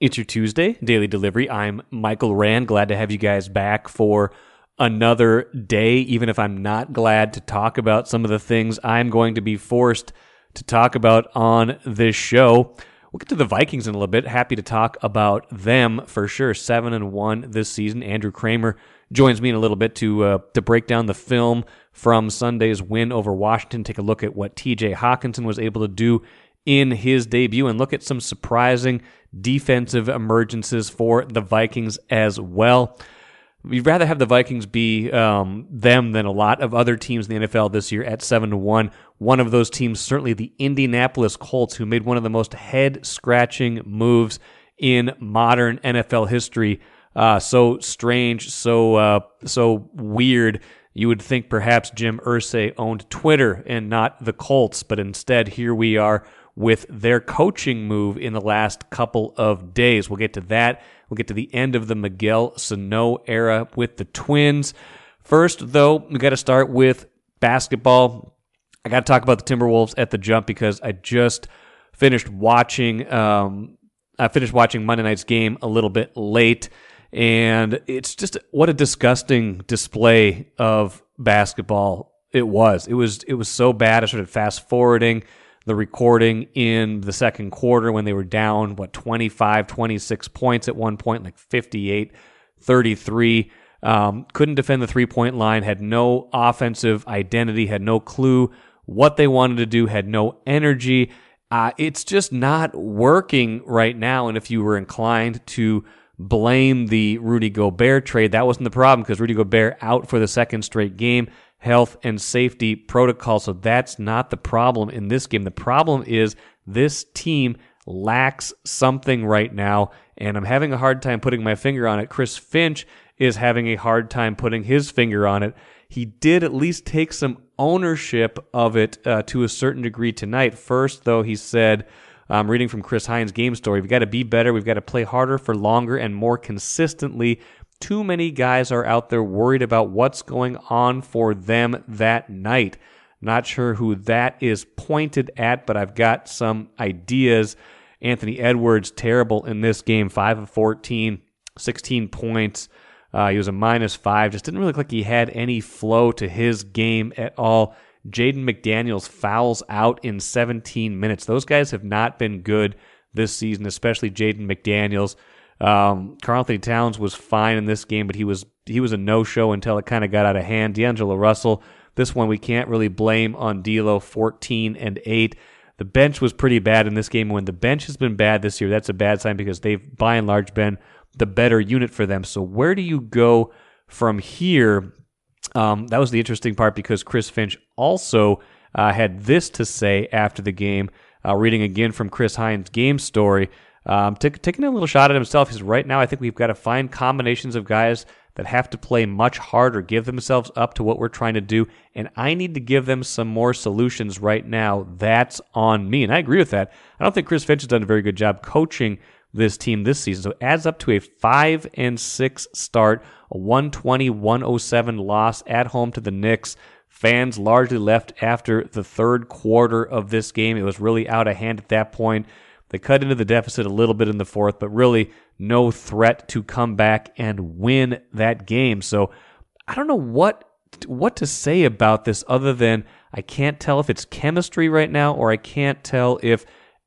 It's your Tuesday daily delivery. I'm Michael Rand. Glad to have you guys back for another day, even if I'm not glad to talk about some of the things I'm going to be forced to talk about on this show. We'll get to the Vikings in a little bit. Happy to talk about them for sure. 7-1 this season. Andrew Krammer joins me in a little bit to break down the film from Sunday's win over Washington. Take a look at what TJ Hockenson was able to do in his debut and look at some surprising defensive emergences for the Vikings as well. We'd rather have the Vikings be them than a lot of other teams in the NFL this year at 7-1. One of those teams, certainly the Indianapolis Colts, who made one of the most head-scratching moves in modern NFL history. So strange, so weird. You would think perhaps Jim Irsay owned Twitter and not the Colts, but instead here we are with their coaching move in the last couple of days. We'll get to that. We'll get to the end of the Miguel Sano era with the Twins. First, though, we got to start with basketball. I got to talk about the Timberwolves at the jump because I just finished watching. I finished watching Monday night's game a little bit late, and it's just what a disgusting display of basketball it was. It was so bad. I started fast forwarding the recording in the second quarter when they were down, 25, 26 points at one point, like 58-33. Couldn't defend the three-point line, had no offensive identity, had no clue what they wanted to do, had no energy. It's just not working right now, and if you were inclined to blame the Rudy Gobert trade, that wasn't the problem because Rudy Gobert out for the second straight game. Health and safety protocol, so that's not the problem in this game. The problem is this team lacks something right now, and I'm having a hard time putting my finger on it. Chris Finch is having a hard time putting his finger on it. He did at least take some ownership of it to a certain degree tonight. First, though, he said, I'm reading from Chris Hines' game story, we've got to be better, we've got to play harder for longer and more consistently. Too many guys are out there worried about what's going on for them that night. Not sure who that is pointed at, but I've got some ideas. Anthony Edwards, terrible in this game, 5 of 14, 16 points. He was a -5. Just didn't really look like he had any flow to his game at all. Jaden McDaniels fouls out in 17 minutes. Those guys have not been good this season, especially Jaden McDaniels. Karl-Anthony Towns was fine in this game, but he was a no-show until it kind of got out of hand. D'Angelo Russell, this one we can't really blame on D'Lo, 14 and 8. The bench was pretty bad in this game. When the bench has been bad this year, that's a bad sign because they've, by and large, been the better unit for them. So where do you go from here? That was the interesting part because Chris Finch also had this to say after the game, reading again from Chris Hines' game story. Taking a little shot at himself. Because right now I think we've got to find combinations of guys that have to play much harder, give themselves up to what we're trying to do, and I need to give them some more solutions right now. That's on me, and I agree with that. I don't think Chris Finch has done a very good job coaching this team this season, so it adds up to a 5-6 start, a 120-107 loss at home to the Knicks. Fans largely left after the third quarter of this game. It was really out of hand at that point. They cut into the deficit a little bit in the fourth, but really no threat to come back and win that game. So I don't know what to say about this other than I can't tell if it's chemistry right now or I can't tell if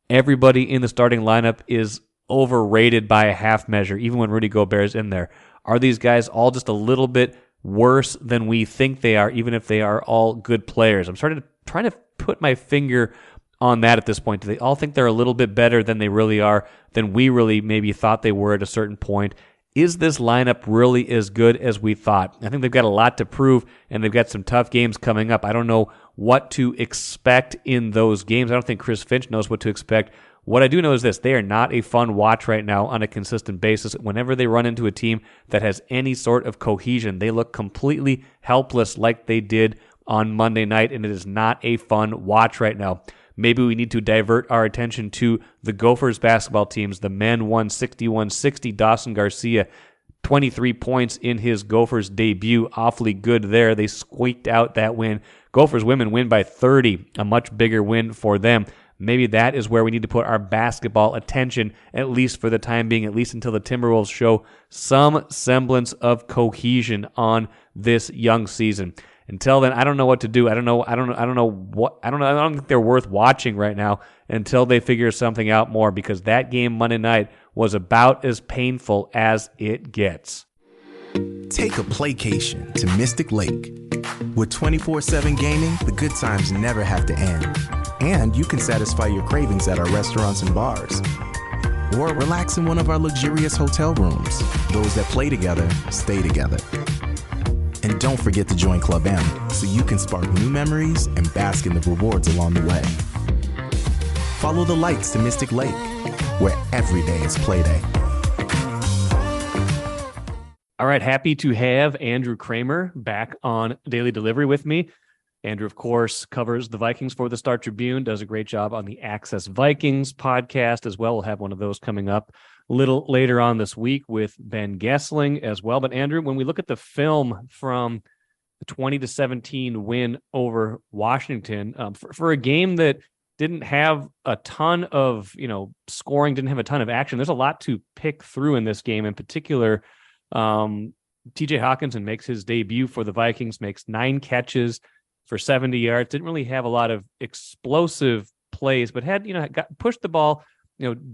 everybody in the starting lineup is overrated by a half measure, even when Rudy Gobert is in there. Are these guys all just a little bit worse than we think they are, even if they are all good players? I'm trying to put my finger on that at this point. Do they all think they're a little bit better than they really are, than we really maybe thought they were at a certain point? Is this lineup really as good as we thought? I think they've got a lot to prove, and they've got some tough games coming up. I don't know what to expect in those games. I don't think Chris Finch knows what to expect. What I do know is this: they are not a fun watch right now on a consistent basis. Whenever they run into a team that has any sort of cohesion, they look completely helpless like they did on Monday night, and it is not a fun watch right now. Maybe we need to divert our attention to the Gophers basketball teams. The men won 61-60. Dawson Garcia, 23 points in his Gophers debut. Awfully good there. They squeaked out that win. Gophers women win by 30, a much bigger win for them. maybe that is where we need to put our basketball attention, at least for the time being, at least until the Timberwolves show some semblance of cohesion on this young season. Until then, I don't know what to do. I don't think they're worth watching right now until they figure something out more, because that game Monday night was about as painful as it gets. Take a playcation to Mystic Lake. With 24/7 gaming, the good times never have to end. And you can satisfy your cravings at our restaurants and bars. Or relax in one of our luxurious hotel rooms. Those that play together, stay together. And don't forget to join Club M so you can spark new memories and bask in the rewards along the way. Follow the lights to Mystic Lake, where every day is play day. All right, happy to have Andrew Krammer back on Daily Delivery with me. Andrew, of course, covers the Vikings for the Star Tribune, does a great job on the Access Vikings podcast as well. We'll have one of those coming up a little later on this week with Ben Gessling as well. But Andrew, when we look at the film from the 20-17 win over Washington, for a game that didn't have a ton of scoring, didn't have a ton of action, there's a lot to pick through in this game. In particular, TJ Hockenson makes his debut for the Vikings, makes 9 catches for 70 yards. Didn't really have a lot of explosive plays, but had pushed the ball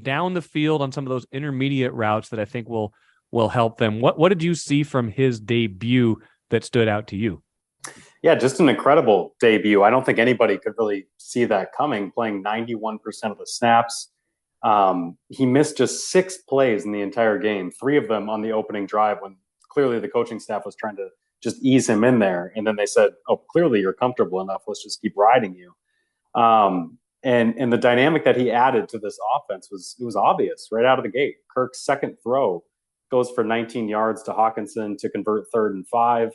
down the field on some of those intermediate routes that I think will help them. What did you see from his debut that stood out to you? Yeah, just an incredible debut. I don't think anybody could really see that coming, playing 91% of the snaps. He missed just 6 plays in the entire game, 3 of them on the opening drive when clearly the coaching staff was trying to just ease him in there. And then they said, oh, clearly you're comfortable enough. Let's just keep riding you. And the dynamic that he added to this offense was obvious right out of the gate. Kirk's second throw goes for 19 yards to Hockenson to convert 3rd and 5.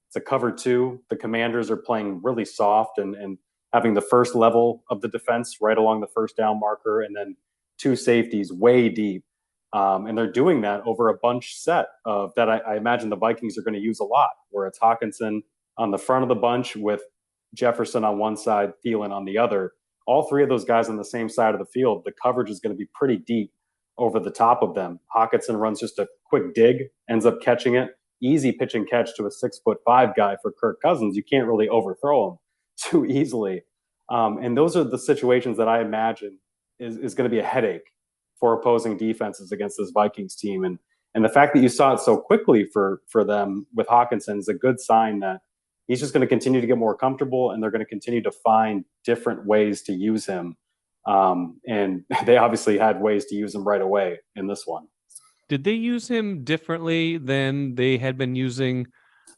It's a cover 2. The Commanders are playing really soft and having the first level of the defense right along the first down marker, and then 2 safeties way deep. And they're doing that over a bunch set of that I imagine the Vikings are going to use a lot, where it's Hockenson on the front of the bunch with Jefferson on one side, Thielen on the other. All 3 of those guys on the same side of the field, the coverage is going to be pretty deep over the top of them. Hockenson runs just a quick dig, ends up catching it. Easy pitch and catch to a 6'5" guy for Kirk Cousins. You can't really overthrow him too easily. And those are the situations that I imagine is going to be a headache for opposing defenses against this Vikings team. And the fact that you saw it so quickly for them with Hockenson is a good sign that he's just going to continue to get more comfortable, and they're going to continue to find different ways to use him. And they obviously had ways to use him right away in this one. Did they use him differently than they had been using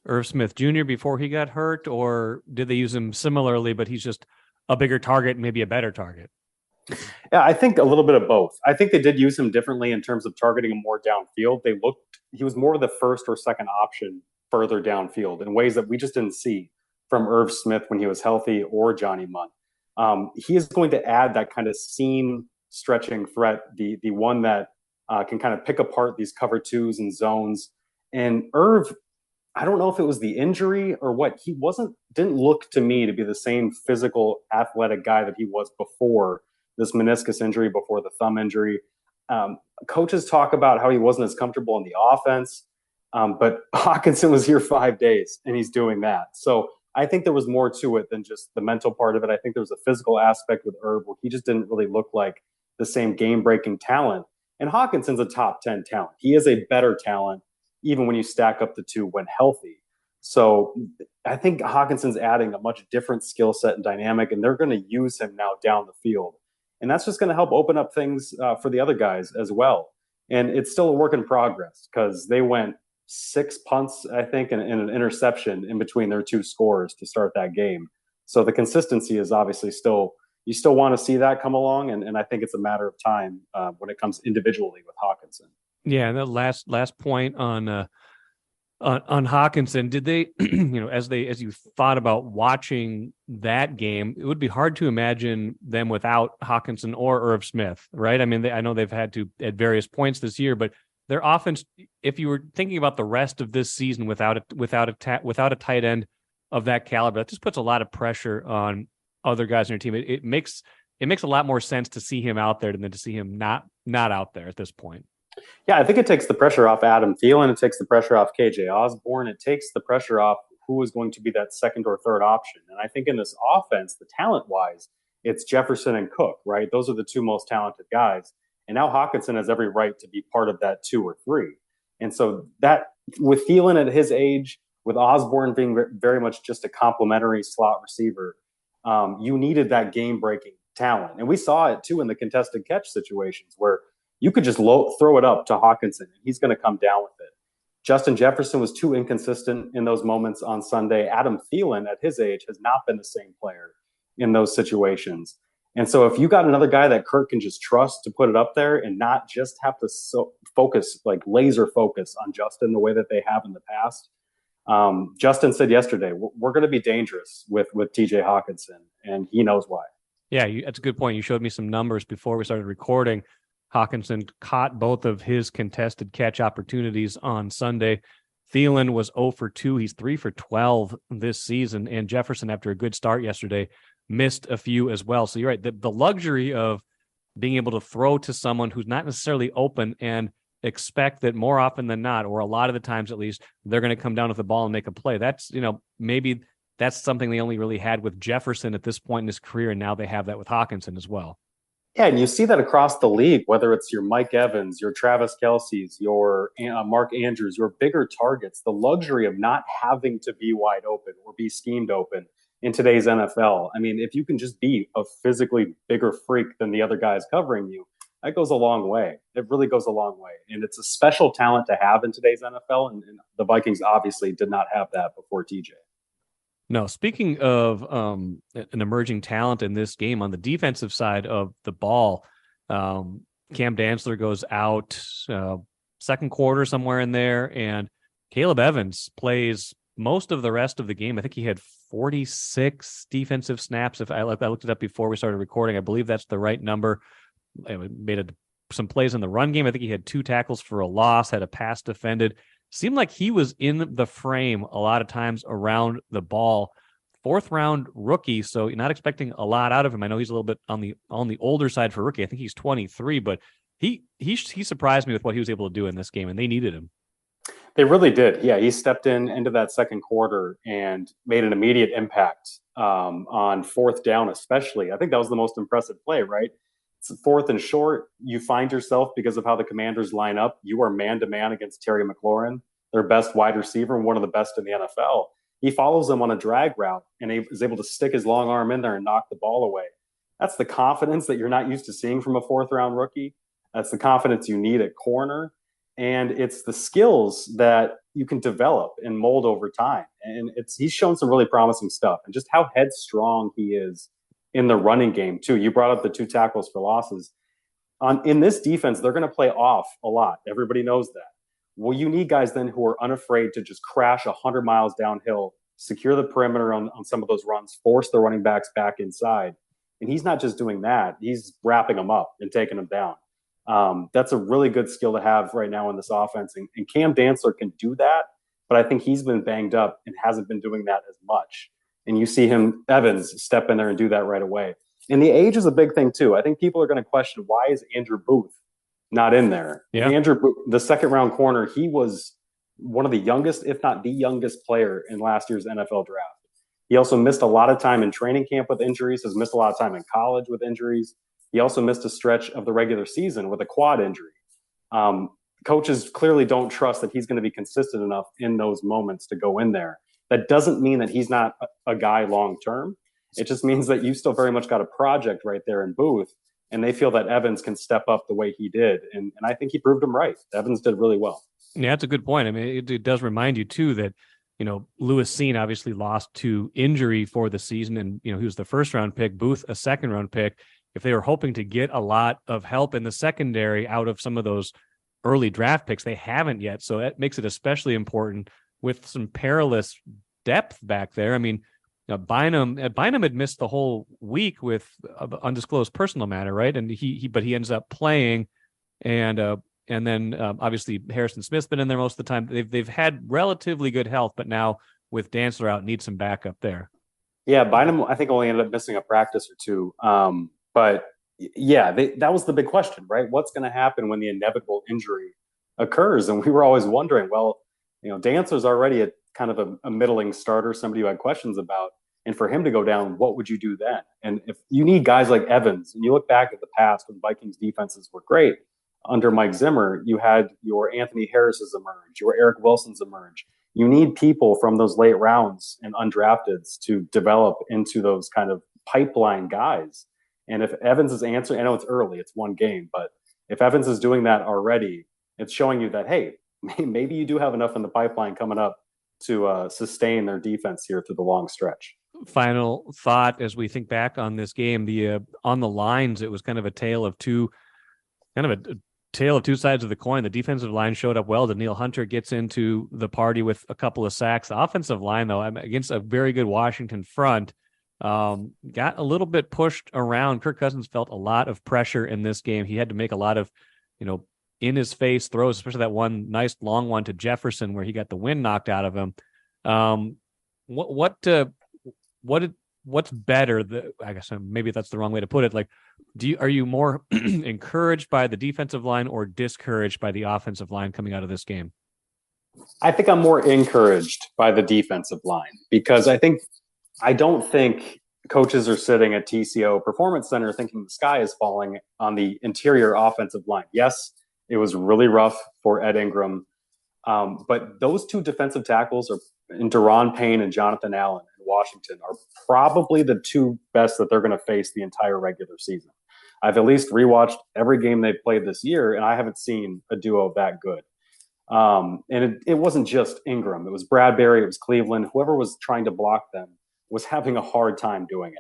Irv Smith Jr. before he got hurt, or did they use him similarly, but he's just a bigger target, maybe a better target? Yeah, I think a little bit of both. I think they did use him differently in terms of targeting him more downfield. He was more of the first or second option further downfield in ways that we just didn't see from Irv Smith when he was healthy, or Johnny Munn. He is going to add that kind of seam stretching threat, the one that can kind of pick apart these cover 2s and zones. And Irv, I don't know if it was the injury or what, didn't look to me to be the same physical, athletic guy that he was before this meniscus injury, before the thumb injury. Coaches talk about how he wasn't as comfortable in the offense, but Hockenson was here 5 days and he's doing that. So I think there was more to it than just the mental part of it. I think there was a physical aspect with Irv where he just didn't really look like the same game-breaking talent. And Hawkinson's a top 10 talent. He is a better talent, even when you stack up the 2 when healthy. So I think Hawkinson's adding a much different skill set and dynamic, and they're going to use him now down the field. And that's just going to help open up things for the other guys as well. And it's still a work in progress because they went 6 punts, I think, and an interception in between their 2 scores to start that game. So the consistency is obviously you still want to see that come along. And I think it's a matter of time when it comes individually with Hockenson. Yeah. And the last point on Hockenson, did they, as you thought about watching that game, it would be hard to imagine them without Hockenson or Irv Smith, right? I mean, I know they've had to at various points this year, but their offense, if you were thinking about the rest of this season without a tight end of that caliber, that just puts a lot of pressure on other guys on your team. It makes it makes a lot more sense to see him out there than to see him not out there at this point. Yeah, I think it takes the pressure off Adam Thielen. It takes the pressure off KJ Osborne. It takes the pressure off who is going to be that second or third option. And I think in this offense, the talent-wise, it's Jefferson and Cook, right? Those are the two most talented guys. And now Hockenson has every right to be part of that 2 or 3. And so that, with Thielen at his age, with Osborne being very much just a complimentary slot receiver, you needed that game-breaking talent. And we saw it, too, in the contested catch situations where you could just throw it up to Hockenson, and he's going to come down with it. Justin Jefferson was too inconsistent in those moments on Sunday. Adam Thielen, at his age, has not been the same player in those situations. And so if you got another guy that Kirk can just trust to put it up there and not just have to focus, like laser focus on Justin the way that they have in the past. Justin said yesterday, we're going to be dangerous with TJ Hockenson, and he knows why. Yeah, that's a good point. You showed me some numbers before we started recording. Hockenson caught both of his contested catch opportunities on Sunday. Thielen was 0 for 2. He's 3 for 12 this season. And Jefferson, after a good start yesterday, missed a few as well. So you're right. The luxury of being able to throw to someone who's not necessarily open and expect that more often than not, or a lot of the times at least, they're going to come down with the ball and make a play. That's, maybe that's something they only really had with Jefferson at this point in his career. And now they have that with Hockenson as well. Yeah, and you see that across the league, whether it's your Mike Evans, your Travis Kelce's, your Mark Andrews, your bigger targets, the luxury of not having to be wide open or be schemed open in today's NFL. I mean, if you can just be a physically bigger freak than the other guys covering you, that goes a long way. It really goes a long way. And it's a special talent to have in today's NFL, and the Vikings obviously did not have that before TJ. No, speaking of an emerging talent in this game on the defensive side of the ball, Cam Dantzler goes out second quarter somewhere in there, and Akayleb Evans plays most of the rest of the game. I think he had 46 defensive snaps. If I looked it up before we started recording, I believe that's the right number. Made some plays in the run game. I think he had 2 tackles for a loss, had a pass defended. Seemed like he was in the frame a lot of times around the ball. 4th round rookie, so you're not expecting a lot out of him. I know he's a little bit on the older side for rookie. I think he's 23, but he surprised me with what he was able to do in this game, and they needed him. They really did. Yeah, he stepped into that second quarter and made an immediate impact on 4th down, especially. I think that was the most impressive play, right? It's 4th and short. You find yourself, because of how the Commanders line up, you are man-to-man against Terry McLaurin, their best wide receiver and one of the best in the NFL. He follows them on a drag route, and he is able to stick his long arm in there and knock the ball away. That's the confidence that you're not used to seeing from a 4th-round rookie. That's the confidence you need at corner. And it's the skills that you can develop and mold over time. And he's shown some really promising stuff, and just how headstrong he is in the running game too. You brought up the 2 tackles for losses. In this defense, they're going to play off a lot. Everybody knows that. Well, you need guys then who are unafraid to just crash 100 miles downhill, secure the perimeter on some of those runs, force the running backs back inside. And he's not just doing that. He's wrapping them up and taking them down. That's a really good skill to have right now in this offense. And Cam Dantzler can do that, but I think he's been banged up and hasn't been doing that as much. And you see Evans step in there and do that right away. And the age is a big thing too. I think people are going to question, why is Andrew Booth not in there? Yeah. Andrew Booth, the 2nd-round corner, he was one of the youngest, if not the youngest player in last year's NFL draft. He also missed a lot of time in training camp with injuries, has missed a lot of time in college with injuries. He also missed a stretch of the regular season with a quad injury. Coaches clearly don't trust that he's going to be consistent enough in those moments to go in there. That doesn't mean that he's not a guy long-term. It just means that you still very much got a project right there in Booth, and they feel that Evans can step up the way he did. And I think he proved them right. Evans did really well. Yeah, that's a good point. I mean, it does remind you, too, that, Lewis Seen obviously lost to injury for the season, and, he was the 1st-round pick, Booth a 2nd-round pick. If they were hoping to get a lot of help in the secondary out of some of those early draft picks, they haven't yet. So that makes it especially important with some perilous depth back there. I mean, Bynum had missed the whole week with undisclosed personal matter, right? And but he ends up playing, and then obviously Harrison Smith's been in there most of the time. They've had relatively good health, but now with Dantzler out, need some backup there. Yeah, Bynum I think only ended up missing a practice or 2. But yeah, that was the big question, right? What's going to happen when the inevitable injury occurs? And we were always wondering, well, Dantzler's already a kind of a middling starter, somebody who had questions about. And for him to go down, what would you do then? And if you need guys like Evans, and you look back at the past when Vikings defenses were great, under Mike Zimmer, you had your Anthony Harris's emerge, your Eric Wilson's emerge. You need people from those late rounds and undrafteds to develop into those kind of pipeline guys. And if Evans is answering, I know it's early, it's one game, but if Evans is doing that already, it's showing you that, hey, maybe you do have enough in the pipeline coming up to sustain their defense here through the long stretch. Final thought as we think back on this game, on the lines, it was kind of a tale of two sides of the coin. The defensive line showed up well. Daniil Hunter gets into the party with a couple of sacks. The offensive line, though, against a very good Washington front, got a little bit pushed around. Kirk Cousins felt a lot of pressure in this game. He had to make a lot of, in his face throws, especially that one nice long one to Jefferson where he got the wind knocked out of him. What's better? I guess maybe that's the wrong way to put it. Like, are you more encouraged by the defensive line or discouraged by the offensive line coming out of this game? I think I'm more encouraged by the defensive line because I don't think coaches are sitting at TCO Performance Center thinking the sky is falling on the interior offensive line. Yes, it was really rough for Ed Ingram, but those two defensive tackles in Deron Payne and Jonathan Allen in Washington are probably the two best that they're going to face the entire regular season. I've at least rewatched every game they've played this year, and I haven't seen a duo that good. And it wasn't just Ingram. It was Bradbury. It was Cleveland. Whoever was trying to block them was having a hard time doing it.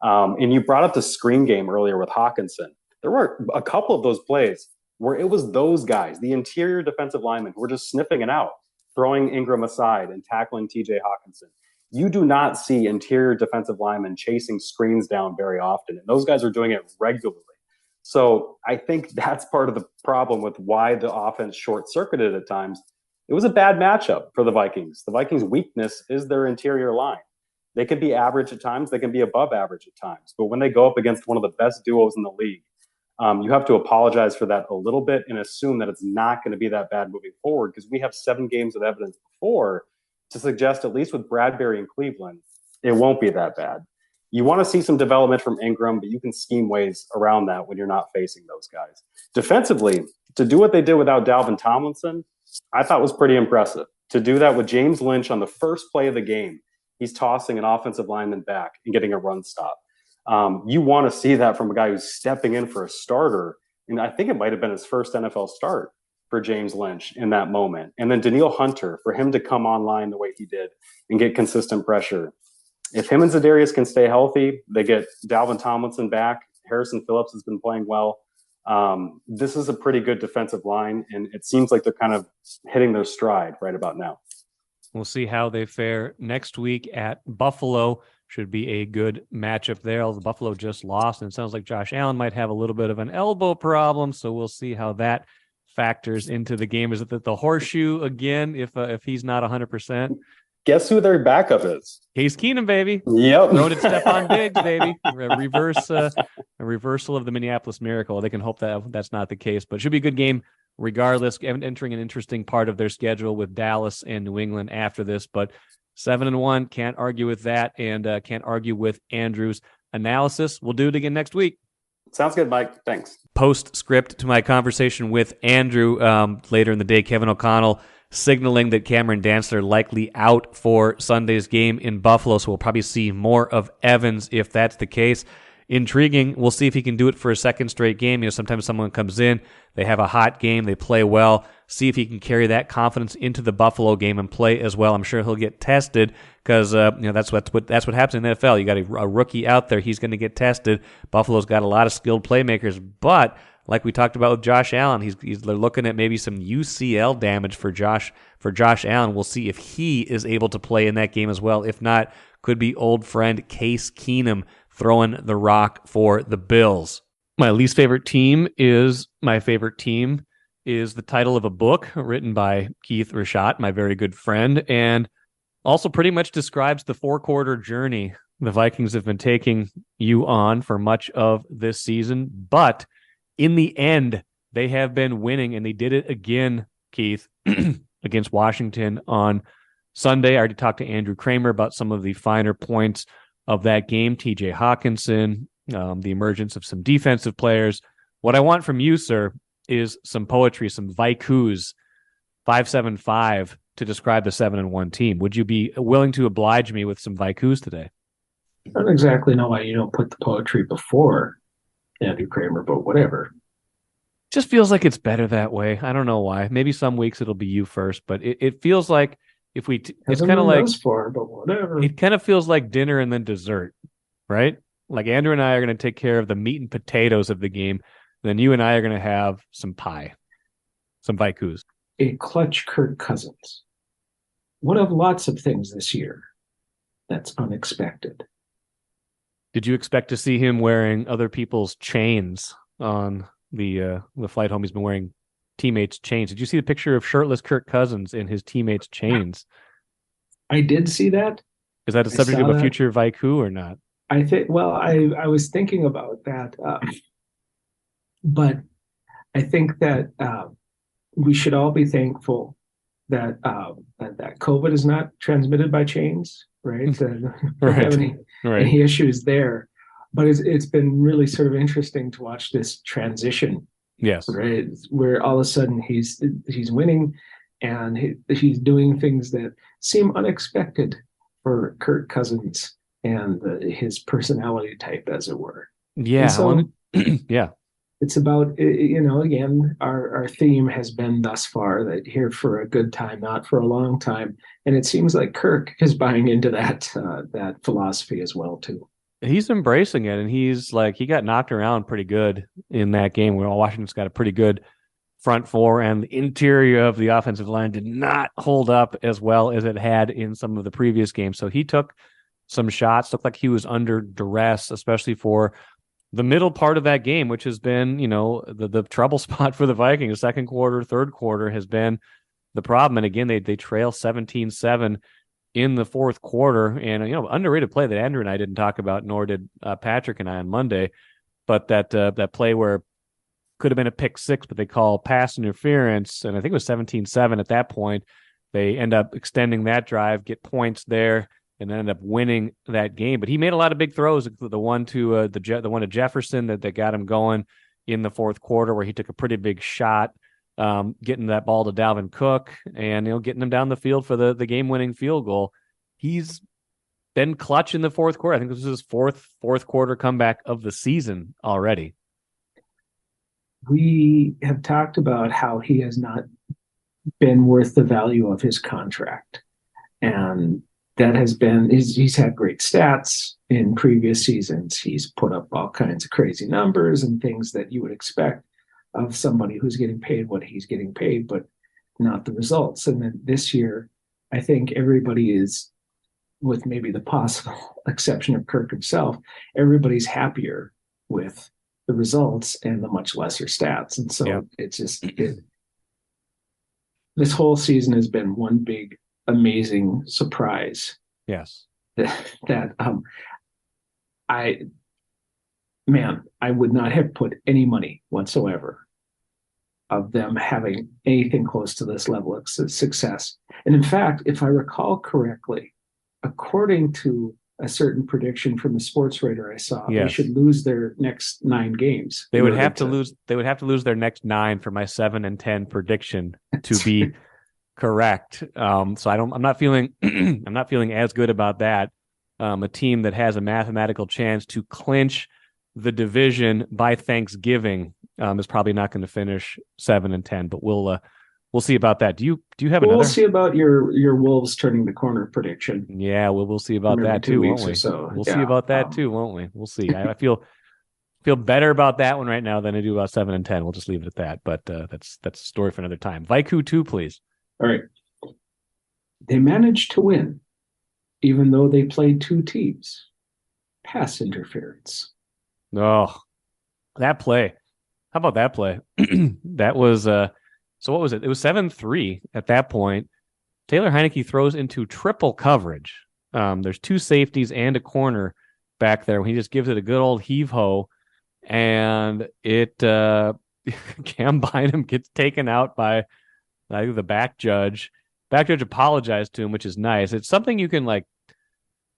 And you brought up the screen game earlier with Hockenson. There were a couple of those plays where it was those guys, the interior defensive linemen, who were just sniffing it out, throwing Ingram aside and tackling TJ Hockenson. You do not see interior defensive linemen chasing screens down very often, and those guys are doing it regularly. So I think that's part of the problem with why the offense short-circuited at times. It was a bad matchup for the Vikings. The Vikings' weakness is their interior line. They can be average at times. They can be above average at times. But when they go up against one of the best duos in the league, you have to apologize for that a little bit and assume that it's not going to be that bad moving forward because we have 7 games of evidence before to suggest, at least with Bradbury in Cleveland, it won't be that bad. You want to see some development from Ingram, but you can scheme ways around that when you're not facing those guys. Defensively, to do what they did without Dalvin Tomlinson, I thought was pretty impressive. To do that with James Lynch on the first play of the game, he's tossing an offensive lineman back and getting a run stop. You want to see that from a guy who's stepping in for a starter. And I think it might have been his first NFL start for James Lynch in that moment. And then Daniil Hunter, for him to come online the way he did and get consistent pressure. If him and Za'Darius can stay healthy, they get Dalvin Tomlinson back. Harrison Phillips has been playing well. This is a pretty good defensive line, and it seems like they're kind of hitting their stride right about now. We'll see how they fare next week at Buffalo. Should be a good matchup there. The Buffalo just lost, and it sounds like Josh Allen might have a little bit of an elbow problem, so we'll see how that factors into the game. Is it the horseshoe again if he's not 100%? Guess who their backup is? Case Keenum, baby. Yep. Throw it at Stephon Diggs, baby. A reversal of the Minneapolis Miracle. They can hope that that's not the case, but it should be a good game regardless. Entering an interesting part of their schedule with Dallas and New England after this, but 7-1, can't argue with that, and can't argue with Andrew's analysis. We'll do it again next week. Sounds good, Mike. Thanks. Postscript to my conversation with Andrew later in the day, Kevin O'Connell signaling that Cam Dantzler likely out for Sunday's game in Buffalo, so we'll probably see more of Evans if that's the case. Intriguing. We'll see if he can do it for a second straight game. sometimes someone comes in, they have a hot game, they play well. See if he can carry that confidence into the Buffalo game and play as well. I'm sure he'll get tested because that's what happens in the NFL. You got a rookie out there, he's going to get tested. Buffalo's got a lot of skilled playmakers, but like we talked about with Josh Allen, they're looking at maybe some UCL damage for Josh Allen. We'll see if he is able to play in that game as well. If not, could be old friend Case Keenum throwing the rock for the Bills. My least favorite team is my favorite team is the title of a book written by Keith Rashat, my very good friend, and also pretty much describes the 4-quarter journey The Vikings have been taking you on for much of this season, but in the end, they have been winning, and they did it again, Keith, against Washington on Sunday. I already talked to Andrew Krammer about some of the finer points of that game. TJ Hockenson, the emergence of some defensive players. What I want from you, sir, is some poetry, some haikus, 575 to describe the 7-1 team. Would you be willing to oblige me with some haikus today? I don't exactly know why you don't put the poetry before Andrew Krammer, but whatever. Just feels like it's better that way. I don't know why. Maybe some weeks it'll be you first, but it feels like if we, it's kind of like, but whatever. It kind of feels like dinner and then dessert, right? Like Andrew and I are going to take care of the meat and potatoes of the game. Then you and I are going to have some pie, some haikus. A clutch Kirk Cousins. One of lots of things this year that's unexpected. Did you expect to see him wearing other people's chains on the flight home? He's been wearing teammates' chains. Did you see the picture of shirtless Kirk Cousins in his teammates' chains? I did see that. Is that a subject of a future haiku or not? I think. Well, I was thinking about that, but I think that we should all be thankful that that COVID is not transmitted by chains, right? Right. Any issues there. But it's been really sort of interesting to watch this transition. Yes. Right. Where all of a sudden he's winning and he's doing things that seem unexpected for Kirk Cousins and his personality type, as it were. Yeah. So, yeah. It's about, again, our theme has been thus far that here for a good time, not for a long time. And it seems like Kirk is buying into that philosophy as well, too. He's embracing it, and he's like, he got knocked around pretty good in that game where Washington's got a pretty good front four, and the interior of the offensive line did not hold up as well as it had in some of the previous games. So he took some shots, looked like he was under duress, especially for the middle part of that game, which has been, the trouble spot for the Vikings. Second quarter, third quarter has been the problem. And again, they trail 17-7 in the fourth quarter. And, underrated play that Andrew and I didn't talk about, nor did Patrick and I on Monday, but that play where could have been a pick six, but they call pass interference. And I think it was 17-7 at that point. They end up extending that drive, get points there, and end up winning that game. But he made a lot of big throws. The one to Jefferson that got him going in the fourth quarter, where he took a pretty big shot, getting that ball to Dalvin Cook and getting him down the field for the game-winning field goal. He's been clutch in the fourth quarter. I think this is his fourth quarter comeback of the season already. We have talked about how he has not been worth the value of his contract, and that has been, he's had great stats in previous seasons. He's put up all kinds of crazy numbers and things that you would expect of somebody who's getting paid what he's getting paid, but not the results. And then this year, I think everybody is, with maybe the possible exception of Kirk himself, everybody's happier with the results and the much lesser stats. And so it's just, this whole season has been one big amazing surprise. Yes. That I would not have put any money whatsoever of them having anything close to this level of success. And in fact, if I recall correctly, according to a certain prediction from the sports writer I saw, they should lose their next 9 games. They would have to lose. They would have to lose their next 9 for my 7-10 prediction to be correct. So I'm not feeling as good about that. A team that has a mathematical chance to clinch the division by Thanksgiving is probably not going to finish 7-10. But we'll see about that. Do you have another? We'll see about your Wolves turning the corner prediction. Yeah, we'll see about that too, won't we? So. We'll see about that too, won't we? We'll see. I feel better about that one right now than I do about 7-10. We'll just leave it at that. But that's a story for another time. Vaiku 2, please. All right. They managed to win, even though they played 2 teams. Pass interference. Oh, that play. How about that play? That was so what was it? It was 7-3 at that point. Taylor Heineke throws into triple coverage. There's two safeties and a corner back there. He just gives it a good old heave-ho, and it Cam Bynum gets taken out by the back judge. Back judge apologized to him, which is nice. It's something you can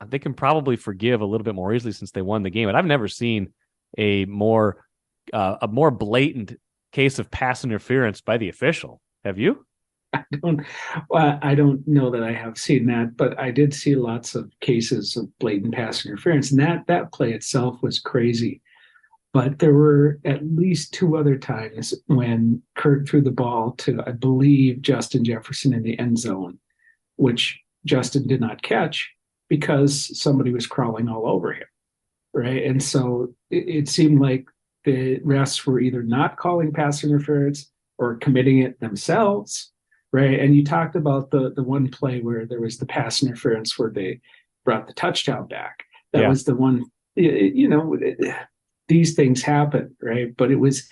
they can probably forgive a little bit more easily since they won the game. But I've never seen a more blatant case of pass interference by the official. Have you? I don't know that I have seen that, but I did see lots of cases of blatant pass interference, and that play itself was crazy. But there were at least two other times when Kirk threw the ball to, I believe, Justin Jefferson in the end zone, which Justin did not catch because somebody was crawling all over him, right? And so it seemed like the refs were either not calling pass interference or committing it themselves, right? And you talked about the one play where there was the pass interference where they brought the touchdown back. That was the one, these things happen, right? But it was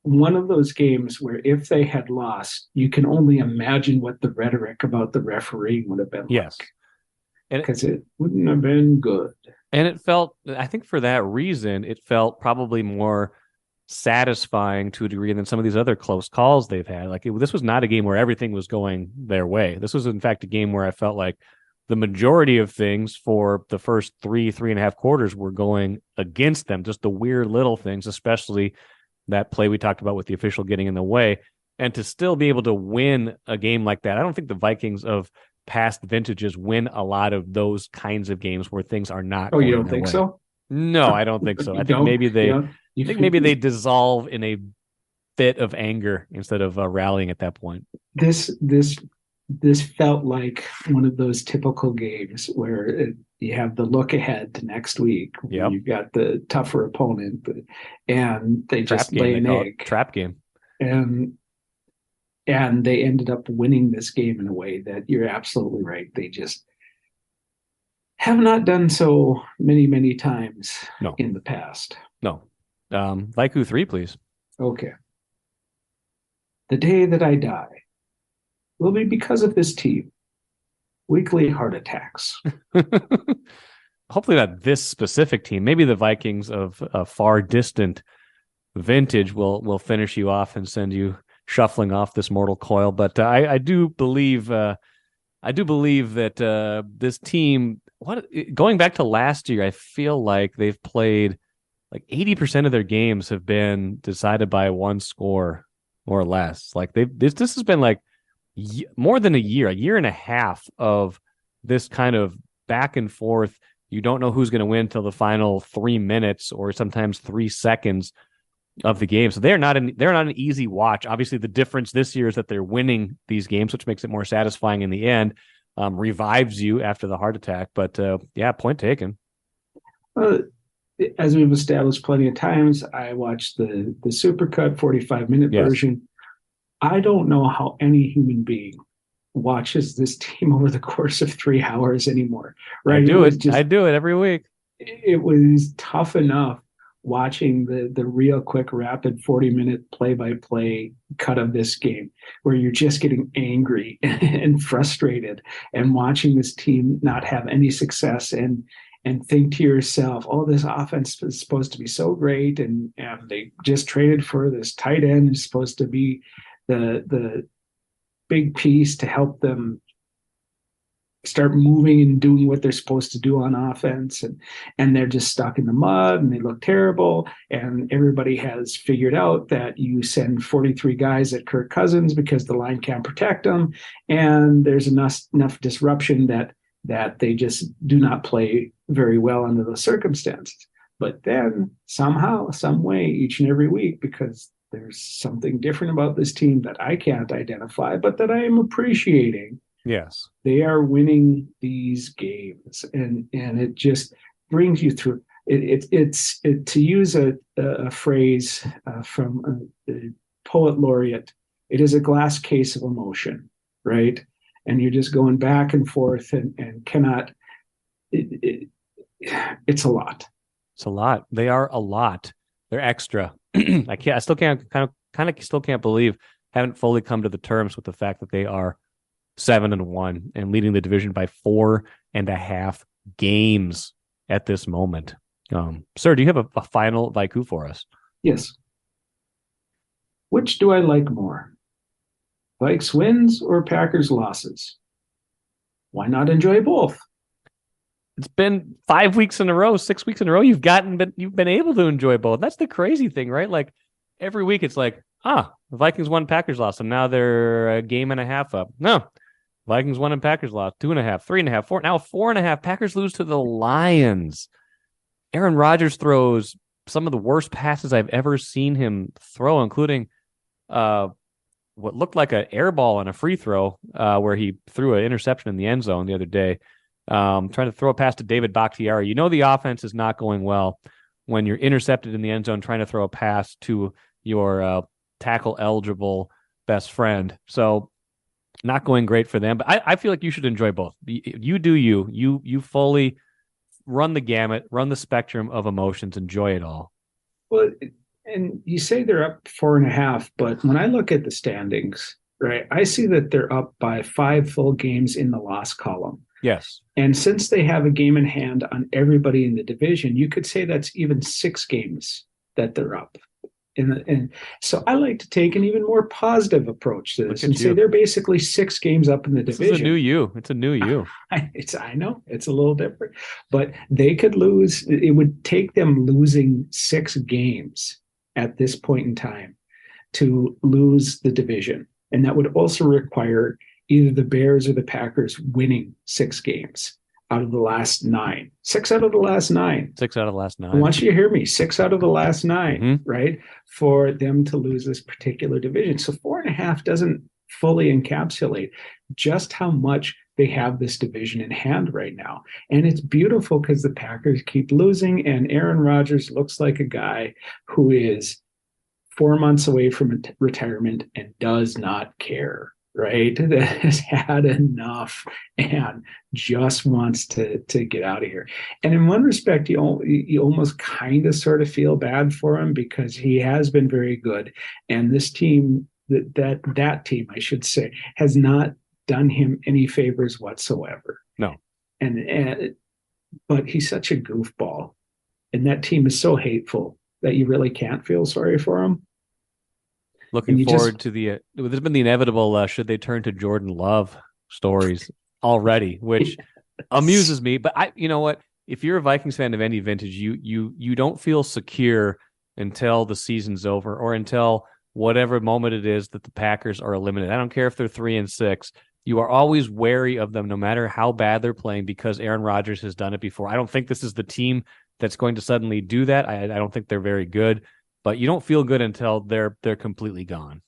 one of those games where if they had lost, you can only imagine what the rhetoric about the refereeing would have been like. Because it wouldn't have been good. And it felt, I think for that reason, it felt probably more satisfying to a degree than some of these other close calls they've had. This was not a game where everything was going their way. This was, in fact, a game where I felt like the majority of things for the first three and a half quarters were going against them. Just the weird little things, especially that play we talked about with the official getting in the way. And to still be able to win a game like that, I don't think the Vikings of past vintages win a lot of those kinds of games where things are not. Oh, you don't think so? No, I don't think so. I think maybe they dissolve in a fit of anger instead of rallying at that point. This felt like one of those typical games where you have the look ahead to next week. Yep. You've got the tougher opponent, and they just lay an egg. Trap game. And they ended up winning this game in a way that you're absolutely right. They just have not done so many times in the past. No. Vaiku 3, please. Okay. The day that I die will be because of this team. Weekly heart attacks. Hopefully not this specific team. Maybe the Vikings of a far distant vintage will finish you off and send you shuffling off this mortal coil. But I do believe that this team, going back to last year, I feel like they've played 80% of their games have been decided by one score, more or less. This has been more than a year and a half of this kind of back and forth. You don't know who's going to win till the final 3 minutes or sometimes 3 seconds of the game. So they're not an easy watch. Obviously, the difference this year is that they're winning these games, which makes it more satisfying in the end. Revives you after the heart attack. But point taken. As we've established plenty of times, I watched the Supercut 45-minute version. I don't know how any human being watches this team over the course of 3 hours anymore. Right? I do it every week. It was tough enough watching the real quick, rapid 40-minute play-by-play cut of this game where you're just getting angry and frustrated and watching this team not have any success and think to yourself, oh, this offense is supposed to be so great, and they just traded for this tight end who's supposed to be the big piece to help them start moving and doing what they're supposed to do on offense, and they're just stuck in the mud and they look terrible, and everybody has figured out that you send 43 guys at Kirk Cousins because the line can't protect them, and there's enough disruption that they just do not play very well under the circumstances. But then somehow, some way, each and every week, because there's something different about this team that I can't identify, but that I am appreciating. Yes, they are winning these games, and it just brings you through. It's to use a phrase from the poet laureate. It is a glass case of emotion, right? And you're just going back and forth and cannot. It's a lot. It's a lot. They are a lot. They're extra. I still can't believe, haven't fully come to the terms with the fact that they are 7-1 and leading the division by 4.5 games at this moment. Sir, do you have a final Vaiku for us? Yes. Which do I like more? Vikes wins or Packers losses? Why not enjoy both? It's been 5 weeks in a row, 6 weeks in a row. You've been able to enjoy both. That's the crazy thing, right? Like every week it's like, the Vikings won, Packers lost, and now they're a game and a half up. No, Vikings won and Packers lost 2.5, 3.5, 4. Now 4.5. Packers lose to the Lions. Aaron Rodgers throws some of the worst passes I've ever seen him throw, including what looked like an air ball on a free throw where he threw an interception in the end zone the other day. Trying to throw a pass to David Bakhtiari. You know the offense is not going well when you're intercepted in the end zone trying to throw a pass to your tackle-eligible best friend. So not going great for them. But I feel like you should enjoy both. You do you. You fully run the gamut, run the spectrum of emotions, enjoy it all. Well, and you say they're up 4.5, but when I look at the standings, right, I see that they're up by 5 full games in the loss column. Yes. And since they have a game in hand on everybody in the division, you could say that's even 6 games that they're up. And so I like to take an even more positive approach to this and say they're basically 6 games up in the division. It's a new you. It's a new you. I know it's a little different, but they could lose. It would take them losing 6 games at this point in time to lose the division. And that would also require either the Bears or the Packers winning 6 games out of the last 9. 6 out of the last 9. 6 out of the last 9. I want you to hear me. 6 out of the last 9, right? For them to lose this particular division. So 4.5 doesn't fully encapsulate just how much they have this division in hand right now. And it's beautiful because the Packers keep losing, and Aaron Rodgers looks like a guy who is 4 months away from retirement and does not care. Right, that has had enough and just wants to get out of here. And in one respect, you almost kind of sort of feel bad for him because he has been very good, and this team, that team, I should say, has not done him any favors whatsoever. No, but he's such a goofball, and that team is so hateful that you really can't feel sorry for him. Looking forward to there's been the inevitable should they turn to Jordan Love stories already, which amuses me. But you know what? If you're a Vikings fan of any vintage, you don't feel secure until the season's over or until whatever moment it is that the Packers are eliminated. I don't care if they're 3-6. You are always wary of them no matter how bad they're playing because Aaron Rodgers has done it before. I don't think this is the team that's going to suddenly do that. I don't think they're very good. But you don't feel good until they're completely gone.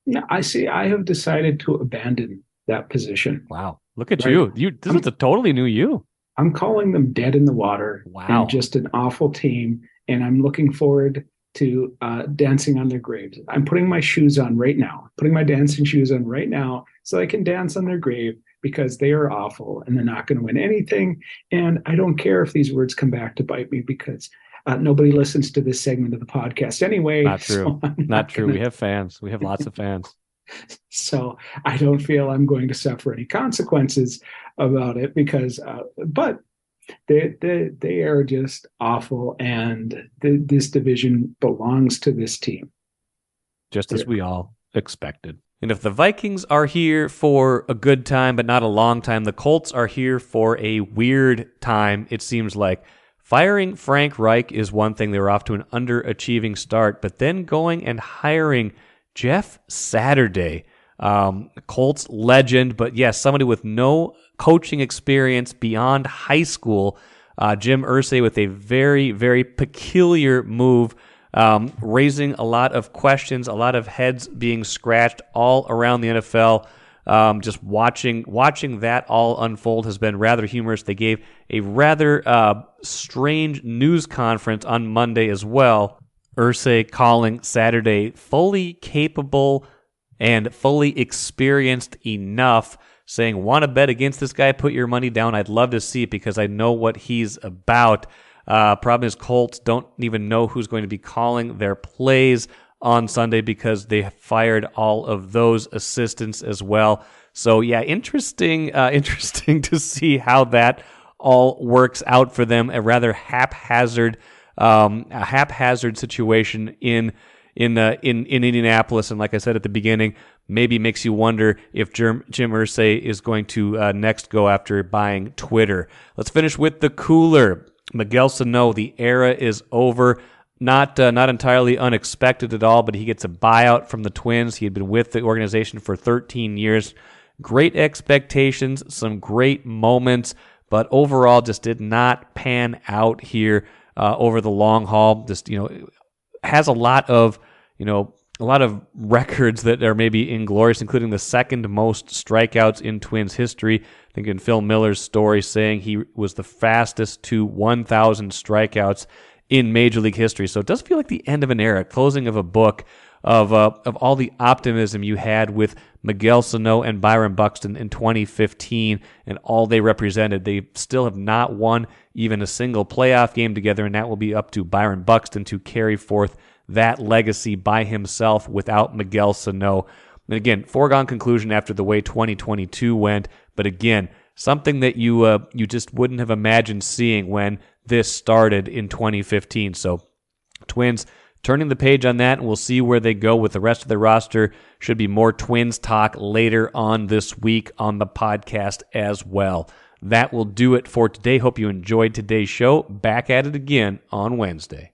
Yeah, I see. I have decided to abandon that position. Wow. Look at you. This is a totally new you. I'm calling them dead in the water. Wow. And just an awful team. And I'm looking forward to dancing on their graves. I'm putting my shoes on right now, putting my dancing shoes on right now so I can dance on their grave because they are awful and they're not going to win anything. And I don't care if these words come back to bite me because nobody listens to this segment of the podcast anyway. Not true. So not true. We have fans. We have lots of fans. So I don't feel I'm going to suffer any consequences about it because, but they are just awful, and this division belongs to this team. Just as we all expected. And if the Vikings are here for a good time, but not a long time, the Colts are here for a weird time, it seems like. Firing Frank Reich is one thing. They were off to an underachieving start, but then going and hiring Jeff Saturday, Colts legend, but yes, somebody with no coaching experience beyond high school. Jim Irsay with a very, very peculiar move, raising a lot of questions, a lot of heads being scratched all around the NFL. Just watching that all unfold has been rather humorous. They gave a rather strange news conference on Monday as well. Irsay calling Saturday fully capable and fully experienced enough, saying, want to bet against this guy? Put your money down. I'd love to see it because I know what he's about. Problem is Colts don't even know who's going to be calling their plays on Sunday because they fired all of those assistants as well. So yeah, interesting to see how that all works out for them. A rather haphazard situation in Indianapolis, and like I said at the beginning, maybe makes you wonder if Jim Irsay is going to next go after buying Twitter. Let's finish with the cooler. Miguel Sano, the era is over. Not entirely unexpected at all, but he gets a buyout from the Twins. He had been with the organization for 13 years. Great expectations, some great moments, but overall just did not pan out here over the long haul. Just, has a lot of records that are maybe inglorious, including the second most strikeouts in Twins history. I think in Phil Miller's story saying he was the fastest to 1,000 strikeouts in Major League history. So it does feel like the end of an era, closing of a book of all the optimism you had with Miguel Sano and Byron Buxton in 2015 and all they represented. They still have not won even a single playoff game together, and that will be up to Byron Buxton to carry forth that legacy by himself without Miguel Sano. And again, foregone conclusion after the way 2022 went, but again, something that you just wouldn't have imagined seeing when this started in 2015. So Twins turning the page on that, and we'll see where they go with the rest of their roster. Should be more Twins talk later on this week on the podcast as well. That will do it for today. Hope you enjoyed today's show. Back at it again on Wednesday.